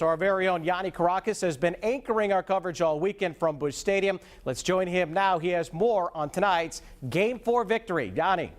So our very own Yanni Caracas has been anchoring our coverage all weekend from Busch Stadium. Let's join him now. He has more on tonight's Game 4 victory. Yanni.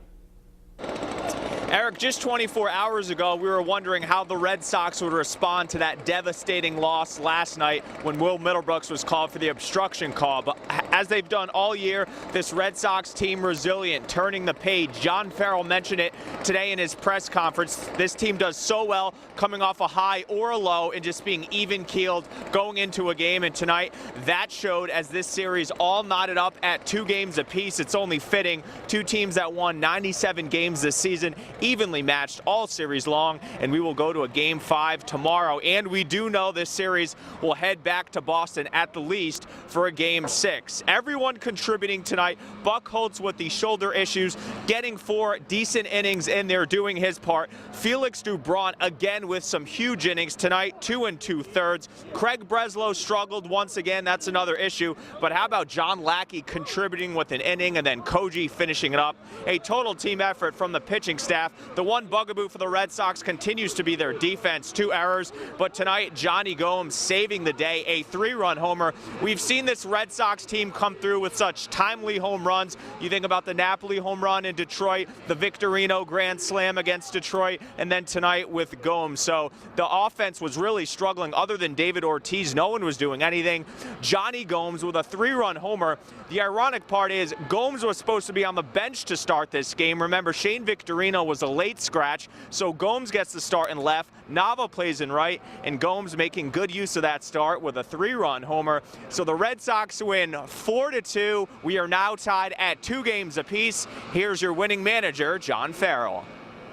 Eric, just 24 hours ago, we were wondering how the Red Sox would respond to that devastating loss last night when Will Middlebrooks was called for the obstruction call. But as they've done all year, this Red Sox team resilient, turning the page. John Farrell mentioned it today in his press conference. This team does so well coming off a high or a low and just being even-keeled going into a game. And tonight, that showed as this series all knotted up at 2 games apiece. It's only fitting. 2 teams that won 97 games this season, evenly matched all series long, and we will go to a Game 5 tomorrow. And we do know this series will head back to Boston at the least for a Game 6. Everyone contributing tonight. Buchholz with the shoulder issues, getting 4 decent innings in there, doing his part. Felix Dubron again with some huge innings tonight, 2 2/3. Craig Breslow struggled once again. That's another issue. But how about John Lackey contributing with an inning and then Koji finishing it up? A total team effort from the pitching staff. The one bugaboo for the Red Sox continues to be their defense, 2 errors. But tonight, Johnny Gomes saving the day, a 3-run homer. We've seen this Red Sox team come through with such timely home runs. You think about the Napoli home run in Detroit, the Victorino grand slam against Detroit, and then tonight with Gomes. So the offense was really struggling. Other than David Ortiz, no one was doing anything. Johnny Gomes with a 3-run homer. The ironic part is Gomes was supposed to be on the bench to start this game. Remember, Shane Victorino was a late scratch, so Gomes gets the start in left. Nava plays in right, and Gomes making good use of that start with a 3-run homer. So the Red Sox win 4-2. We are now tied at 2 games apiece. Here's your winning manager, John Farrell.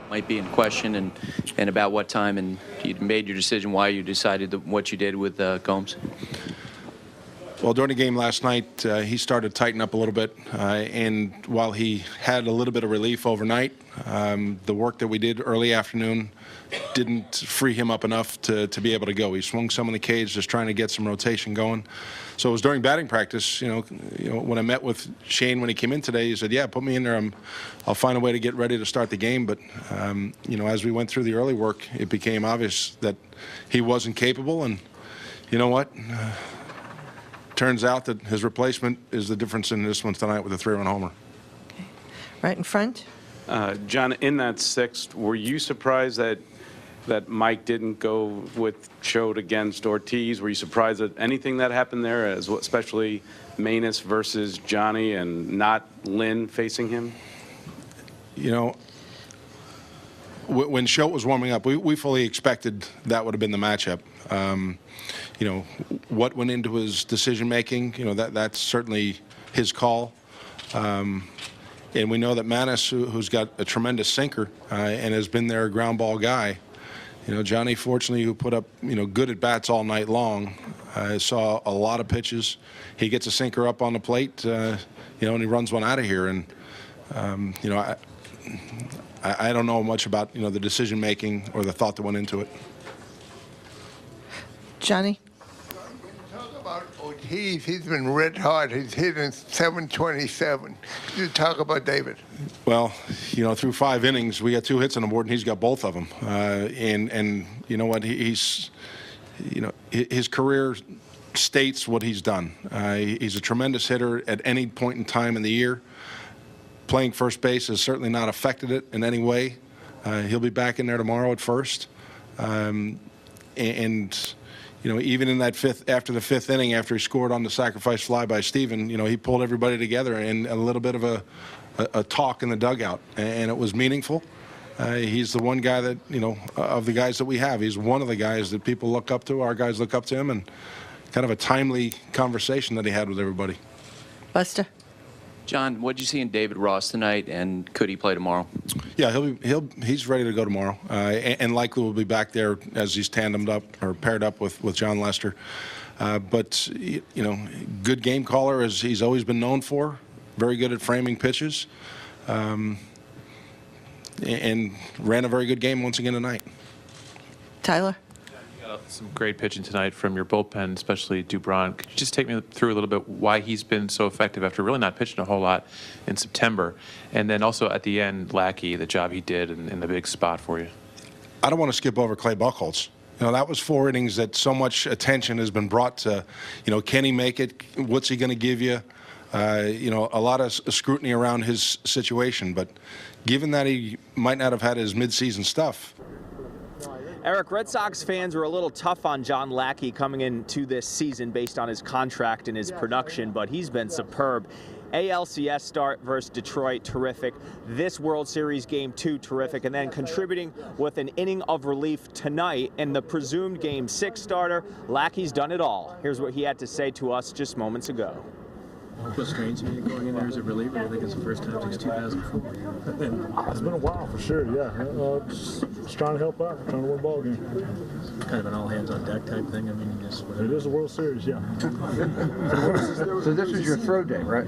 Might be in question, and about what time, and you made your decision why you decided what you did with Gomes. Well, during the game last night, he started to tighten up a little bit, and while he had a little bit of relief overnight, the work that we did early afternoon didn't free him up enough to be able to go. He swung some in the cage just trying to get some rotation going. So it was during batting practice, you know, when I met with Shane when he came in today, he said, yeah, put me in there. I'll find a way to get ready to start the game. But, you know, as we went through the early work, it became obvious that he wasn't capable. And you know what? Turns out that his replacement is the difference in this one tonight with a 3-run homer. Okay. Right in front. John, in that 6th, were you surprised that Mike didn't go with Choate against Ortiz? Were you surprised at anything that happened there, especially Manus versus Johnny and not Lynn facing him? You know, when Choate was warming up, we fully expected that would have been the matchup. You know, what went into his decision-making, you know, that's certainly his call. And we know that Manus, who's got a tremendous sinker and has been their ground ball guy, you know, Johnny, fortunately, who put up, you know, good at-bats all night long, saw a lot of pitches. He gets a sinker up on the plate, you know, and he runs one out of here. And, you know, I don't know much about, you know, the decision-making or the thought that went into it. Johnny? Talk about Ortiz. He's been red hot. He's hitting .727. Could you talk about David? Well, you know, through 5 innings, we got 2 hits on the board, and he's got both of them. And you know what? He's, you know, his career states what he's done. He's a tremendous hitter at any point in time in the year. Playing first base has certainly not affected it in any way. He'll be back in there tomorrow at first. And you know, even in that after the 5th inning, after he scored on the sacrifice fly by Steven, you know, he pulled everybody together and a little bit of a talk in the dugout, and it was meaningful. He's the one guy that, you know, of the guys that we have, he's one of the guys that people look up to. Our guys look up to him, and kind of a timely conversation that he had with everybody. Buster? John, what did you see in David Ross tonight, and could he play tomorrow? Yeah, he's ready to go tomorrow, and likely will be back there as he's tandemed up or paired up with John Lester. But you know, good game caller as he's always been known for. Very good at framing pitches, and ran a very good game once again tonight. Tyler? Some great pitching tonight from your bullpen, especially Dubron. Could you just take me through a little bit why he's been so effective after really not pitching a whole lot in September? And then also at the end, Lackey, the job he did in the big spot for you. I don't want to skip over Clay Buchholz. that was 4 innings that so much attention has been brought to, can he make it? What's he going to give you? A lot of scrutiny around his situation. But given that he might not have had his midseason stuff. Eric, Red Sox fans were a little tough on John Lackey coming into this season based on his contract and his production, but he's been superb. ALCS start versus Detroit, terrific. This World Series Game 2, terrific. And then contributing with an inning of relief tonight in the presumed Game 6 starter. Lackey's done it all. Here's what he had to say to us just moments ago. What's strange to me going in there as a reliever, I think it's the first time since 2004. It's been a while for sure, yeah. Just trying to help out, trying to win a ball game. Kind of an all hands on deck type thing. I mean, just it is a World Series, yeah. So this was your throw day, right?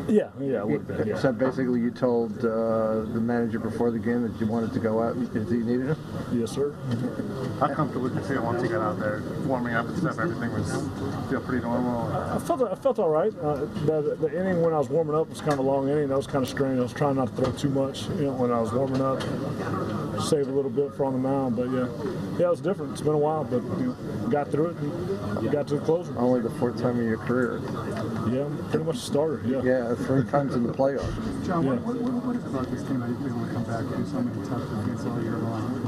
Yeah, it would have been. Yeah. So basically, you told the manager before the game that you wanted to go out if you needed him. Yes, sir. How comfortable did you feel once you got out there, warming up and stuff? Everything was feel pretty normal. I felt all right. The inning when I was warming up was kind of a long inning. That was kind of strange. I was trying not to throw too much, when I was warming up. Save a little bit for on the mound, but yeah, it was different. It's been a while, but got through it and got to the closer. Only the 4th time in your career. Yeah, pretty much a starter. Yeah. Yeah, 3 times in the playoffs. John, what is it about this team that you've been able to come back and do so many tough defense all year long?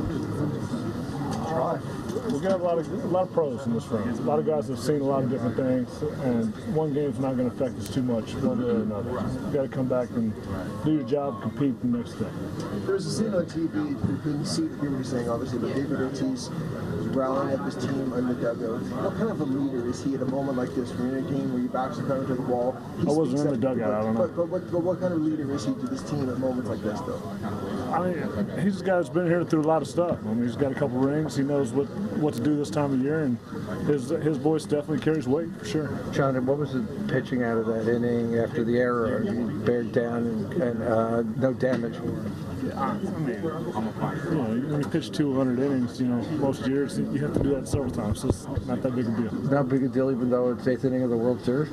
We got a lot of pros in this room. A lot of guys have seen a lot of different things, and one game's not going to affect us too much one way or another. You got to come back and do your job, compete the next day. There was a scene on TV, you couldn't see what you were saying, obviously, but David Ortiz was rallying up his team on the dugout. What kind of a leader is he at a moment like this when you're in a game where your backs are kind of to the wall? I wasn't in the dugout, I don't know. But what kind of leader is he to this team at moments like this, though? I mean, he's a guy that's been here through a lot of stuff. I mean, he's got a couple rings. He knows what to do this time of year, and his voice definitely carries weight for sure. John, what was the pitching out of that inning after the error? You bared down and no damage. I mean, when you pitch 200 innings, most years you have to do that several times. So it's not that big a deal. Not a big deal, even though it's 8th inning of the World Series.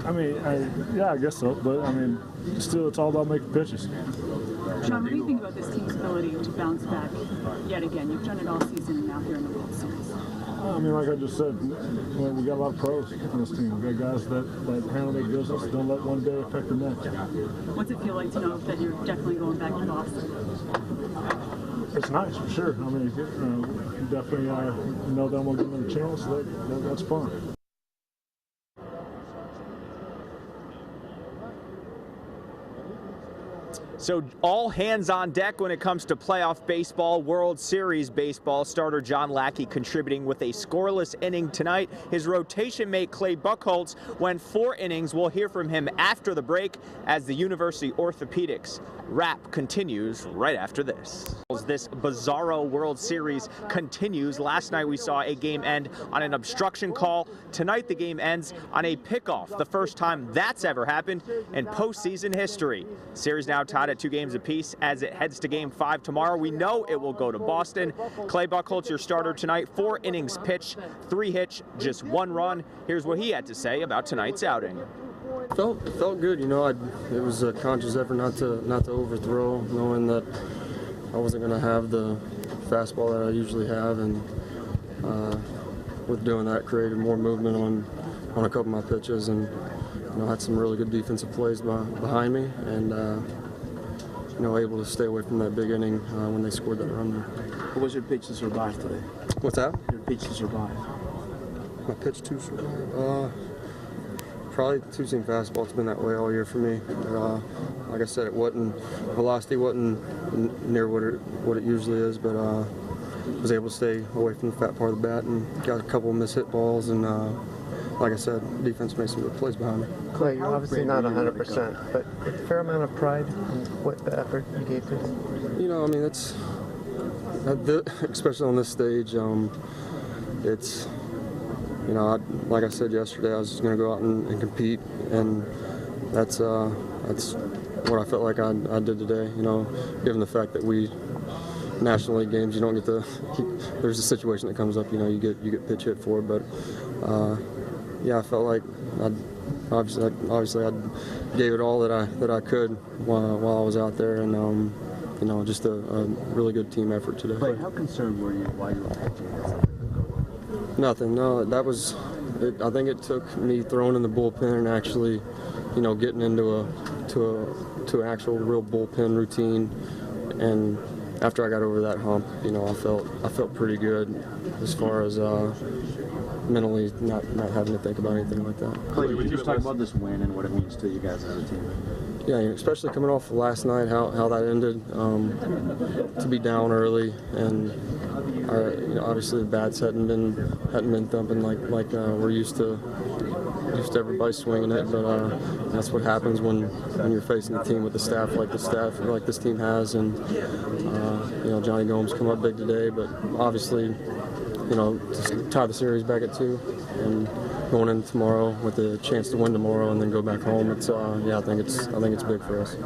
I mean, I guess so. But I mean, still, it's all about making pitches. John, what do you think about this team's ability to bounce back yet again? You've done it all season and now here in the World Series. I mean, like I just said, we got a lot of pros on this team. We got guys that handle their business, don't let one day affect the next. What's it feel like to know that you're definitely going back to Boston? It's nice, for sure. I mean, definitely know that I'm going to give them a chance. That's fun. So all hands on deck when it comes to playoff baseball, World Series baseball. Starter John Lackey contributing with a scoreless inning tonight. His rotation mate Clay Buchholz went 4 innings. We'll hear from him after the break as the University Orthopedics wrap continues right after this. This bizarro World Series continues. Last night we saw a game end on an obstruction call. Tonight the game ends on a pickoff. The first time that's ever happened in postseason history. Series now tied at 2 games apiece as it heads to Game 5 tomorrow. We know it will go to Boston. Clay Buchholz, your starter tonight. 4 innings pitched, 3 hits, just 1 run. Here's what he had to say about tonight's outing. It felt good, it was a conscious effort not to overthrow, knowing that I wasn't going to have the fastball that I usually have, and with doing that, created more movement on a couple of my pitches, and had some really good defensive plays behind me, and able to stay away from that big inning when they scored that run there. What was your pitch to survive today? What's that? Your pitch to survive. My pitch to survive? Probably two-seam fastball. It's been that way all year for me. Like I said, velocity wasn't near what it usually is, but was able to stay away from the fat part of the bat and got a couple of mishit balls, and like I said, defense made some good plays behind me. Clay, you're obviously not 100%, but a fair amount of pride in what the effort you gave to it. That's especially on this stage. It's. Like I said yesterday, I was just going to go out and compete, and that's what I felt like I did today. Given the fact that we National League games, you don't get there's a situation that comes up, you get pitch hit for, but I felt like obviously I gave it all that I could while I was out there, and you know, just a really good team effort today. Clay, how concerned were you while you were pitching? Nothing. No, that was. I think it took me throwing in the bullpen and actually, you know, getting into an actual real bullpen routine, and after I got over that hump, you know, I felt pretty good as far as mentally not having to think about anything like that. Clay, would you just talk about this win and what it means to you guys as a team? Yeah, especially coming off of last night, how that ended, to be down early, and you know, obviously the bats hadn't been thumping like we're used to everybody swinging it, but that's what happens when you're facing a team with a staff like this team has, and you know, Johnny Gomes come up big today, but obviously, you know, to tie the series back at 2 and going in tomorrow with a chance to win tomorrow and then go back home, it's yeah, I think it's big for us.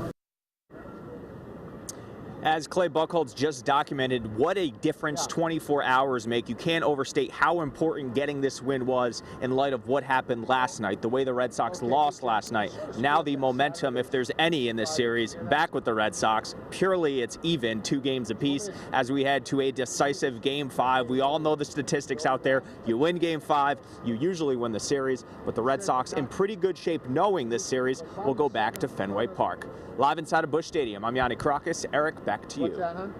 As Clay Buchholz just documented, what a difference 24 hours make. You can't overstate how important getting this win was in light of what happened last night, the way the Red Sox lost last night. Now the momentum, if there's any in this series, back with the Red Sox. Purely it's even, 2 games apiece as we head to a decisive Game 5. We all know the statistics out there. You win Game 5, you usually win the series, but the Red Sox in pretty good shape knowing this series will go back to Fenway Park. Live inside of Busch Stadium, I'm Yanni Caracas. Eric, back to you.